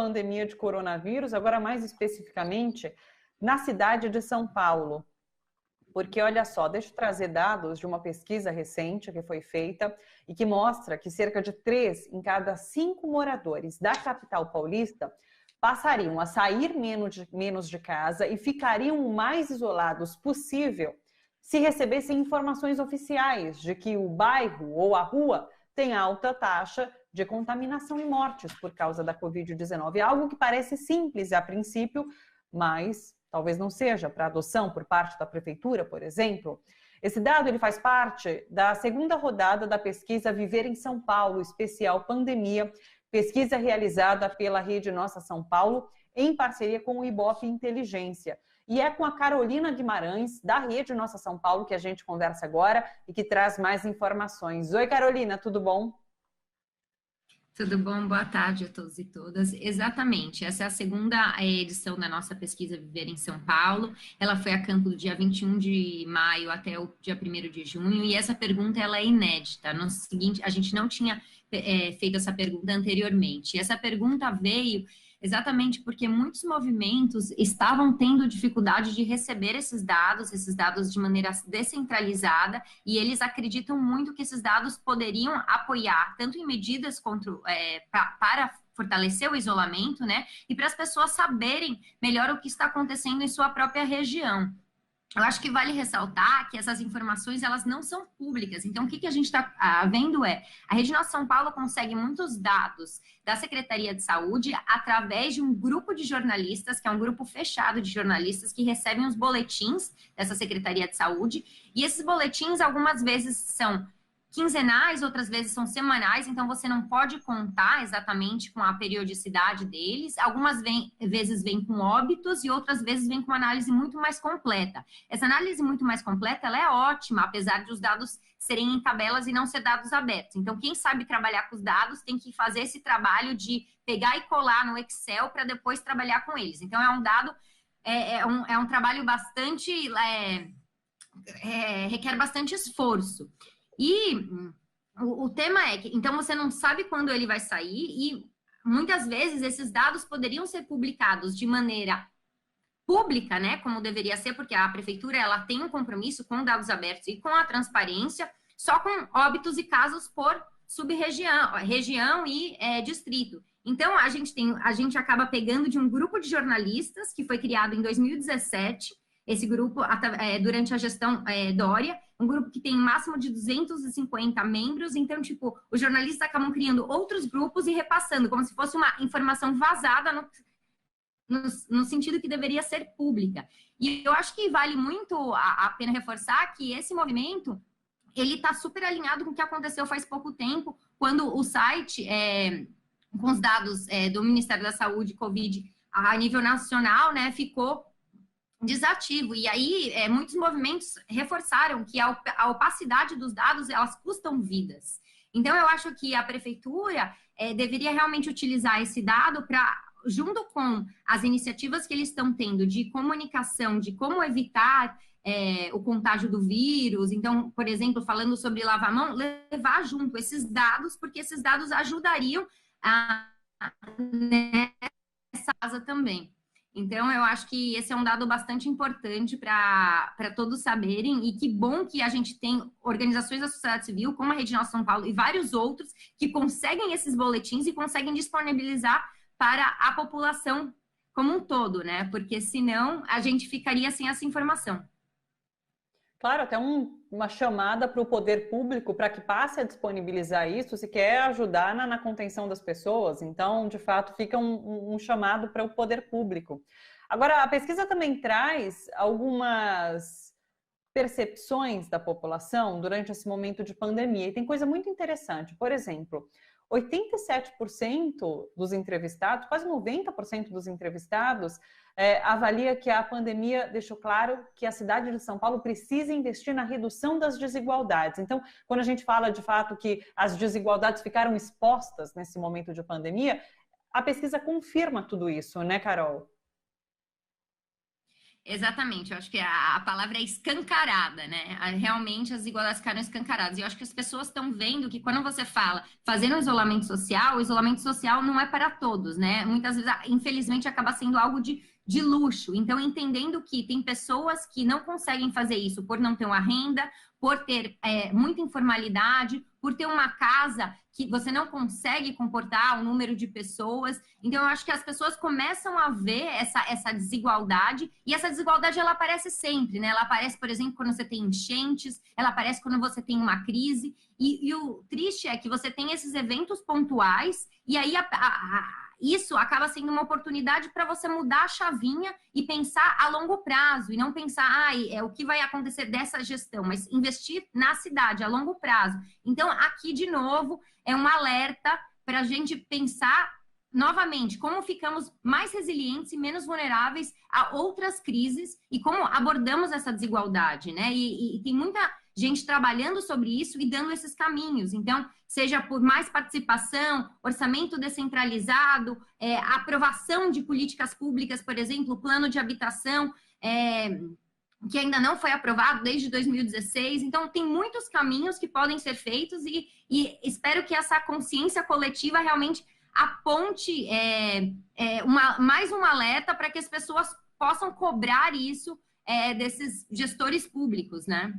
pandemia de coronavírus, agora mais especificamente na cidade de São Paulo. Porque, olha só, deixa eu trazer dados de uma pesquisa recente que foi feita e que mostra que cerca de 3 em cada 5 moradores da capital paulista passariam a sair menos de casa e ficariam o mais isolados possível se recebessem informações oficiais de que o bairro ou a rua tem alta taxa de contaminação e mortes por causa da Covid-19. Algo que parece simples a princípio, mas talvez não seja para adoção por parte da prefeitura, por exemplo. Esse dado ele faz parte da segunda rodada da pesquisa Viver em São Paulo, especial pandemia, pesquisa realizada pela Rede Nossa São Paulo, em parceria com o Ibope Inteligência. E é com a Carolina Guimarães, da Rede Nossa São Paulo, que a gente conversa agora e que traz mais informações. Oi, Carolina, tudo bom? Tudo bom? Boa tarde a todos e todas. Exatamente, essa é a segunda edição da nossa pesquisa Viver em São Paulo. Ela foi a campo do dia 21 de maio até o dia 1º de junho, e essa pergunta ela é inédita. No seguinte, a gente não tinha feito essa pergunta anteriormente. E essa pergunta veio exatamente porque muitos movimentos estavam tendo dificuldade de receber esses dados de maneira descentralizada, e eles acreditam muito que esses dados poderiam apoiar, tanto em medidas para fortalecer o isolamento, né, e para as pessoas saberem melhor o que está acontecendo em sua própria região. Eu acho que vale ressaltar que essas informações, elas não são públicas. Então, o que a gente está vendo a Rede Nossa São Paulo consegue muitos dados da Secretaria de Saúde através de um grupo de jornalistas, que é um grupo fechado de jornalistas que recebem os boletins dessa Secretaria de Saúde. E esses boletins, algumas vezes, são quinzenais, outras vezes são semanais, então você não pode contar exatamente com a periodicidade deles. Algumas vezes vem com óbitos e outras vezes vem com uma análise muito mais completa. Essa análise muito mais completa, ela é ótima, apesar de os dados serem em tabelas e não ser dados abertos. Então, quem sabe trabalhar com os dados tem que fazer esse trabalho de pegar e colar no Excel para depois trabalhar com eles. Então, é um dado, é um trabalho bastante, requer bastante esforço. E o tema é que, então, você não sabe quando ele vai sair e, muitas vezes, esses dados poderiam ser publicados de maneira pública, né, como deveria ser, porque a prefeitura, ela tem um compromisso com dados abertos e com a transparência, só com óbitos e casos por sub-região, região e distrito. Então, a gente acaba pegando de um grupo de jornalistas que foi criado em 2017, esse grupo, durante a gestão Dória, um grupo que tem um máximo de 250 membros, então, tipo, os jornalistas acabam criando outros grupos e repassando, como se fosse uma informação vazada no sentido que deveria ser pública. E eu acho que vale muito a pena reforçar que esse movimento, ele está super alinhado com o que aconteceu faz pouco tempo, quando o site, com os dados do Ministério da Saúde, Covid, a nível nacional, né, ficou desativo, e aí muitos movimentos reforçaram que a opacidade dos dados, elas custam vidas. Então, eu acho que a prefeitura deveria realmente utilizar esse dado para, junto com as iniciativas que eles estão tendo de comunicação, de como evitar o contágio do vírus, então, por exemplo, falando sobre lavar a mão, levar junto esses dados, porque esses dados ajudariam nessa casa também. Então, eu acho que esse é um dado bastante importante para todos saberem, e que bom que a gente tem organizações da sociedade civil, como a Rede Nossa São Paulo e vários outros, que conseguem esses boletins e conseguem disponibilizar para a população como um todo, né? Porque senão a gente ficaria sem essa informação. Claro, até uma chamada para o poder público para que passe a disponibilizar isso, se quer ajudar na contenção das pessoas. Então, de fato, fica um chamado para o poder público. Agora, a pesquisa também traz algumas percepções da população durante esse momento de pandemia. E tem coisa muito interessante. Por exemplo, 87% dos entrevistados, quase 90% dos entrevistados, avalia que a pandemia deixou claro que a cidade de São Paulo precisa investir na redução das desigualdades. Então, quando a gente fala de fato que as desigualdades ficaram expostas nesse momento de pandemia, a pesquisa confirma tudo isso, né, Carol? Exatamente, eu acho que a palavra é escancarada, né? Realmente as desigualdades ficaram escancaradas. E eu acho que as pessoas estão vendo que quando você fala fazer um isolamento social, o isolamento social não é para todos, né? Muitas vezes, infelizmente, acaba sendo algo de luxo. Então, entendendo que tem pessoas que não conseguem fazer isso por não ter uma renda, por ter muita informalidade, por ter uma casa que você não consegue comportar o número de pessoas. Então, eu acho que as pessoas começam a ver essa desigualdade, e essa desigualdade, ela aparece sempre, né? Ela aparece, por exemplo, quando você tem enchentes, ela aparece quando você tem uma crise, e o triste é que você tem esses eventos pontuais, e aí isso acaba sendo uma oportunidade para você mudar a chavinha e pensar a longo prazo, e não pensar, o que vai acontecer dessa gestão, mas investir na cidade a longo prazo. Então, aqui, de novo, é um alerta para a gente pensar novamente como ficamos mais resilientes e menos vulneráveis a outras crises e como abordamos essa desigualdade, né? E tem muita gente trabalhando sobre isso e dando esses caminhos. Então, seja por mais participação, orçamento descentralizado, aprovação de políticas públicas, por exemplo, o plano de habitação, que ainda não foi aprovado desde 2016. Então, tem muitos caminhos que podem ser feitos e espero que essa consciência coletiva realmente aponte mais um alerta para que as pessoas possam cobrar isso desses gestores públicos, né?